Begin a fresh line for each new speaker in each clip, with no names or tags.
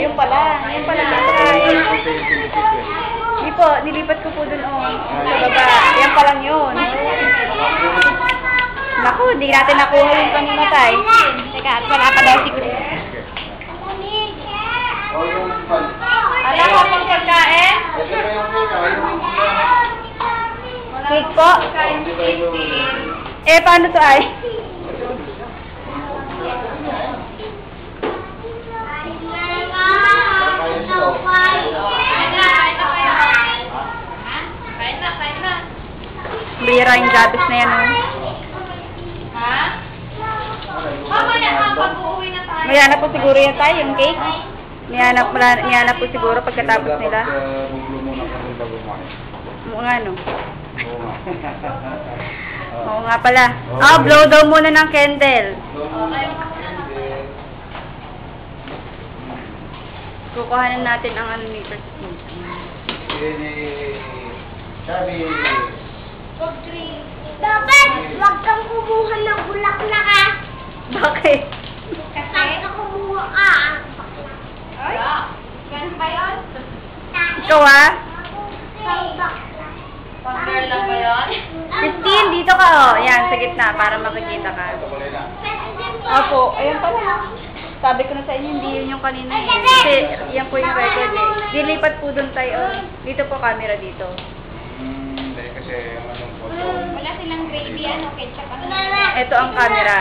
Ayun pala. Ayun pala pagkain. Hindi po, nilipat ko po dun sa baba. Ayan pa lang yun. Naku, di natin nakuha yung kanina tayo. Teka, at wala pa daw siguro. Wala ka pang pagkain? Cake po? Eh, paano to ay? Bira yung gabis na yan, oh.
Ha? Mamaya pag-uwi na tayo.
May hanap po siguro yan tayo, yung cake. May hanap po siguro pagkatapos nila. Oo nga, no? Oo nga pala. Blow daw muna ng candle. Kukuhanan natin ang ano ni Christine.
Dapat, wag kang kumuha ng bulaklak ha.
Bakit?
Kasi kumuha ka.
Ay, ganun ba yun?
Ikaw ah?
Pang-girl lang ba yun?
Christine, dito ka oh. Yan, sa gitna para makikita ka. Opo, ayun pala. Sabi ko na sa inyo, hindi yun yung kanina eh. Kasi yan po yung record eh. Dilipat po dun tayo. Dito po camera dito.
Hindi kasi anong photo.
Wala silang gravy, ketchup,
Ito ang camera.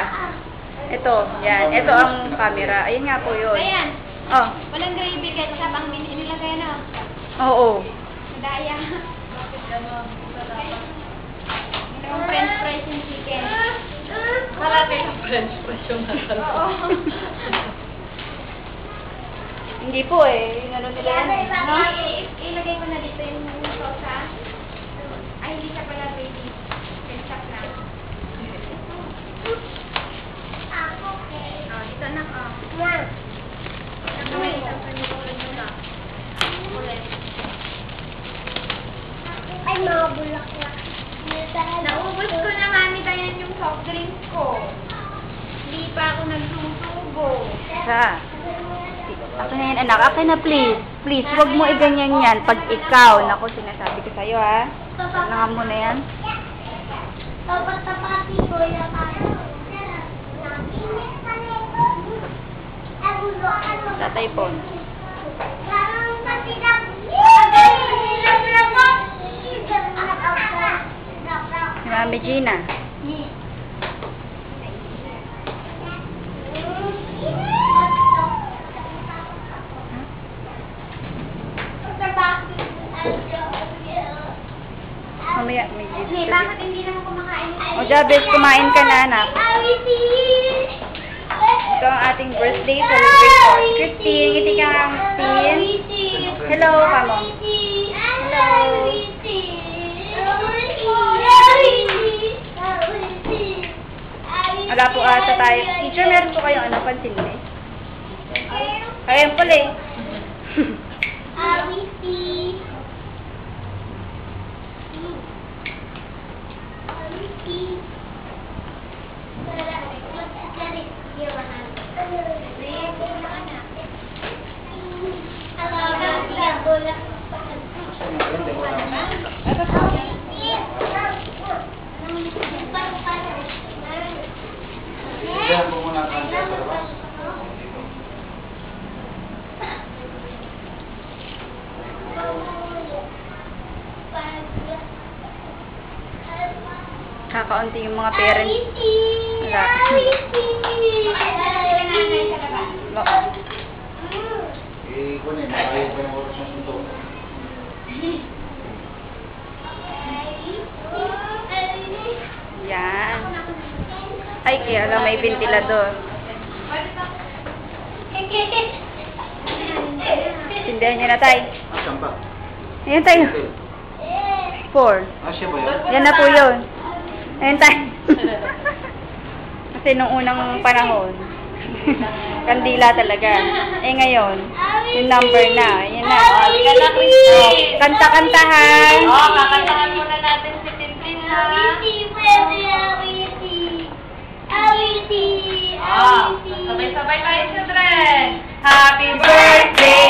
Ito, yan. Ito ang camera. Ayun nga po yun.
Ayan.
Oh,
Walang gravy, ketchup, ang nilagay na.
oo.
Daya. Yung french fries yung chicken. Marami yung french fries yung masarap. Oo.
Hindi po eh. Yung ano nila yan.
No? Ilagay ko na dito yung sauce ha. Ay, hindi siya pala gravy. Ketchup lang. Oh, dito na oh.
Ay, mga bulaklak.
Naubos ko na nga ni Dayan yung soft drink ko. Hindi pa ako nagsusubo.
Sa. Akin na yan, anak. Akin na, please. Please, huwag mo iganyan yan pag ikaw. Naku, sinasabi ko sa'yo, ha? Tangan mo na yan.
Tapos-tapati ko yung
Tatay po. Si Mami Gina. Mamaya, may
Hey, bakit hindi naman kumakain?
O, Jabez, kumain ka na, anak. Ito ang ating birthday celebration. Christine, ngiti ka nga, Christine. Hello, kamo. Hello. Wala po ata tayo. Teacher, meron po kayong ano, pansin eh? Ayan pala eh.
Diyan po muna ang sa labas.
Kakaunti yung mga parents. Wala. Wala.
Kunin, makayot pa yung oras ng sunto.
Yan. Ay, kaya alam, may ventilador. Tindahan niya na tayo.
Asan ba?
Ayan tayo. 4.
Siya ba yun?
Yan na po yun. Ayan tayo. Kasi nung unang panahon, kandila talaga. Eh ngayon, yung number na. Yan na.
Halika na, Christine.
Kanta-kantahan.
Kakantahan muna natin si Tintin ha. Sabay-sabay tayo, children.
Happy birthday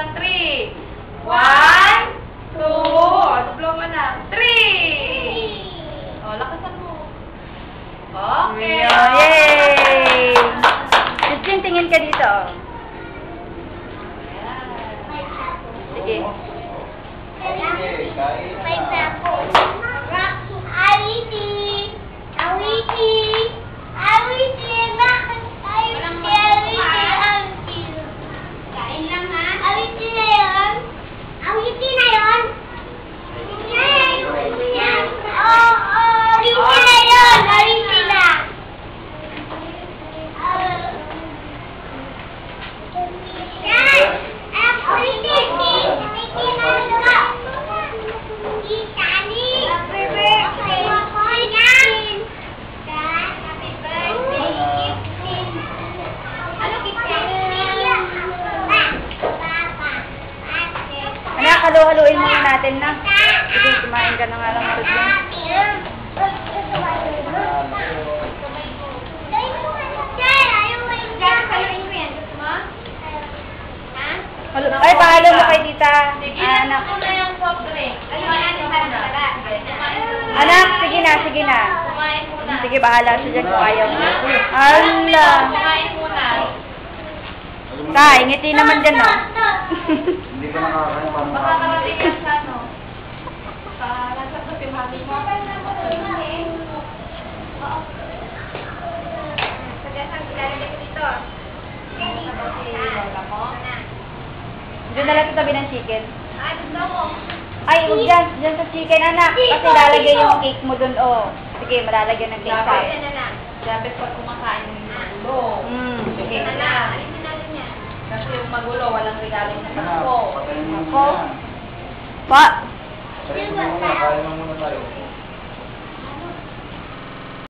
lang. 3. 1, 2. O, duplo mo na. 3. O, lakasan mo. Okay.
Yay! Justin, tingin ka dito. Sige.
Okay, kain
May
na.
tapo. Awiti! Awiti! Awiti! Bakit awiti? Awiti!
Kain lang, ha?
Awiti na yun? Awiti na yun? Oo, awiti na yun! Awiti na! Yan! Awiti! Awiti na yun! Itani! Happy birthday! Happy birthday! Ano
Anak, halu-haluin muna natin na. Sige, kumain ka na nga lang ito dyan. Ay, pahalo mo kay tita. Anak.
Ano yung soft drink?
Anak, sige na, sige na.
Kumain muna.
Sige, bahala siya dyan kung ayaw mo. Ala.
Kumain muna.
Tay, ngiti naman dyan, no?
Hindi ka nakakain pa mo.
Baka karating ka sa ano. Nasa sa simhati mo. Sadyasang ilalagay ko dito. Lola mo.
Diyan na lang sa tabi ng chicken.
Ay, gusto mo.
Ay, huwag dyan. Dyan sa chicken, anak. Kasi lalagay yung cake mo dun, oh. Sige, malalagyan ng cake sa.
Grabe na lang. Grabe pag kumakain ng magulo. Sige na lang. Alisin natin yan. Kasi yung magulo, walang regalo na
Anak,
ako.
patayin mo
Ako?
muna yan.
Pa.
Patayin mo muna, kain mo muna tayo.